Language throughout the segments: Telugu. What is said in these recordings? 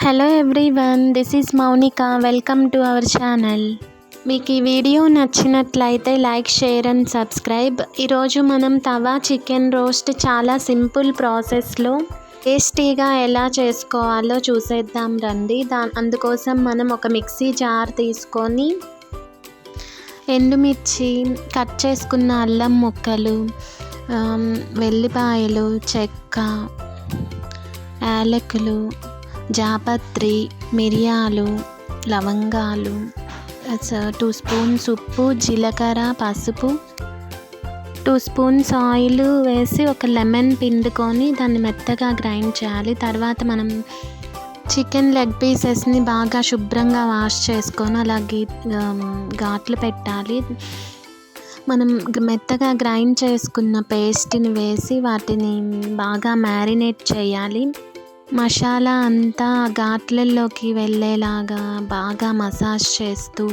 Hello everyone, this is Mounika. Welcome to our channel. మీకు ఈ వీడియో నచ్చినట్లయితే లైక్, షేర్ అండ్ సబ్స్క్రైబ్. ఈరోజు మనం తవా చికెన్ రోస్ట్ చాలా సింపుల్ ప్రాసెస్లో టేస్టీగా ఎలా చేసుకోవాలో చూసేద్దాం రండి. అందుకోసం మనం ఒక మిక్సీ జార్ తీసుకొని ఎండుమిర్చి, కట్ చేసుకున్న అల్లం ముక్కలు, వెల్లిపాయలు, చెక్క, యాలకులు, జాపత్రి, మిరియాలు, లవంగాలు, 2 స్పూన్స్ ఉప్పు, జీలకర్ర, పసుపు, 2 స్పూన్స్ ఆయిల్ వేసి ఒక లెమన్ పిండుకొని దాన్ని మెత్తగా గ్రైండ్ చేయాలి. తర్వాత మనం చికెన్ లెగ్ పీసెస్ని బాగా శుభ్రంగా వాష్ చేసుకొని అలా ఘాట్లు పెట్టాలి. మనం మెత్తగా గ్రైండ్ చేసుకున్న పేస్ట్ని వేసి వాటిని బాగా మ్యారినేట్ చేయాలి. మసాలా అంతా ఘాట్లలోకి వెళ్ళేలాగా బాగా మసాజ్ చేస్తూ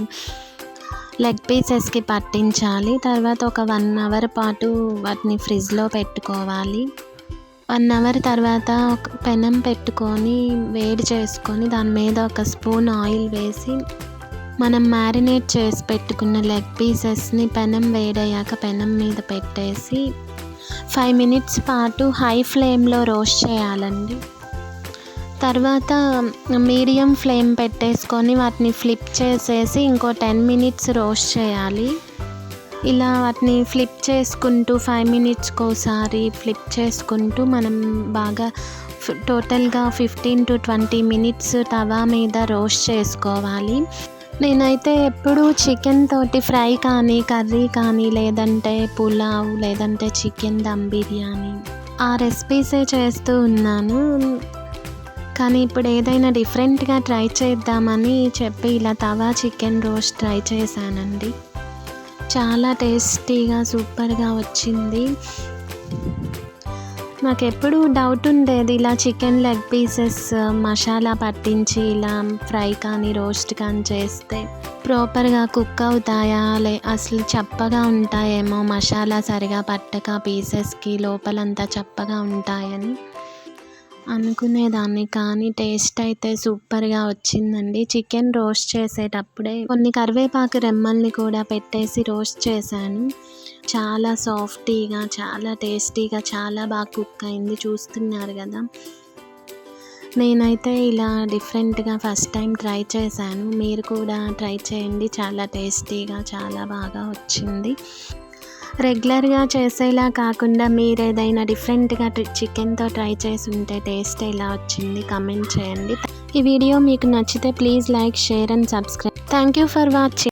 లెగ్ పీసెస్కి పట్టించాలి. తర్వాత ఒక 1 అవర్ పాటు వాటిని ఫ్రిడ్జ్లో పెట్టుకోవాలి. 1 అవర్ తర్వాత ఒక పెనం పెట్టుకొని వేడి చేసుకొని దాని మీద ఒక స్పూన్ ఆయిల్ వేసి మనం మ్యారినేట్ చేసి పెట్టుకున్న లెగ్ పీసెస్ని పెనం వేడయ్యాక పెనం మీద పెట్టేసి 5 మినిట్స్ పాటు హై ఫ్లేమ్లో రోస్ట్ చేయాలండి. తర్వాత మీడియం ఫ్లేమ్ పెట్టేసుకొని వాటిని ఫ్లిప్ చేసేసి ఇంకో 10 మినిట్స్ రోస్ట్ చేయాలి. ఇలా వాటిని ఫ్లిప్ చేసుకుంటూ 5 మినిట్స్కి ఒకసారి ఫ్లిప్ చేసుకుంటూ మనం బాగా టోటల్గా 15 to 20 మినిట్స్ తవా మీద రోస్ట్ చేసుకోవాలి. నేనైతే ఎప్పుడు చికెన్ తోటి ఫ్రై కానీ, కర్రీ కానీ, లేదంటే పులావ్, లేదంటే చికెన్ దమ్ బిర్యానీ ఆ రెసిపీసే చేస్తూ ఉన్నాను. కానీ ఇప్పుడు ఏదైనా డిఫరెంట్గా ట్రై చేద్దామని చెప్పి ఇలా తవా చికెన్ రోస్ట్ ట్రై చేశానండి. చాలా టేస్టీగా సూపర్గా వచ్చింది. నాకు ఎప్పుడు డౌట్ ఉండేది, ఇలా చికెన్ లెగ్ పీసెస్ మసాలా పట్టించి ఇలా ఫ్రై కానీ రోస్ట్ కానీ చేస్తే ప్రాపర్గా కుక్ అవుతాయా, అసలు చప్పగా ఉంటాయేమో, మసాలా సరిగా పట్టక పీసెస్కి లోపలంతా చప్పగా ఉంటాయని అనుకునేదాన్ని. కానీ టేస్ట్ అయితే సూపర్గా వచ్చిందండి. చికెన్ రోస్ట్ చేసేటప్పుడే కొన్ని కరివేపాకు రెమ్మల్ని కూడా పెట్టేసి రోస్ట్ చేశాను. చాలా సాఫ్టీగా, చాలా టేస్టీగా, చాలా బాగా కుక్ అయింది. చూస్తున్నారు కదా, నేనైతే ఇలా డిఫరెంట్గా ఫస్ట్ టైం ట్రై చేశాను. మీరు కూడా ట్రై చేయండి. చాలా టేస్టీగా, చాలా బాగా వచ్చింది. రెగ్యులర్గా చేసేలా కాకుండా మీరు ఏదైనా డిఫరెంట్గా చికెన్తో ట్రై చేసి ఉంటే టేస్ట్ ఎలా వచ్చింది కమెంట్ చేయండి. ఈ వీడియో మీకు నచ్చితే please like, share and subscribe. Thank you for watching.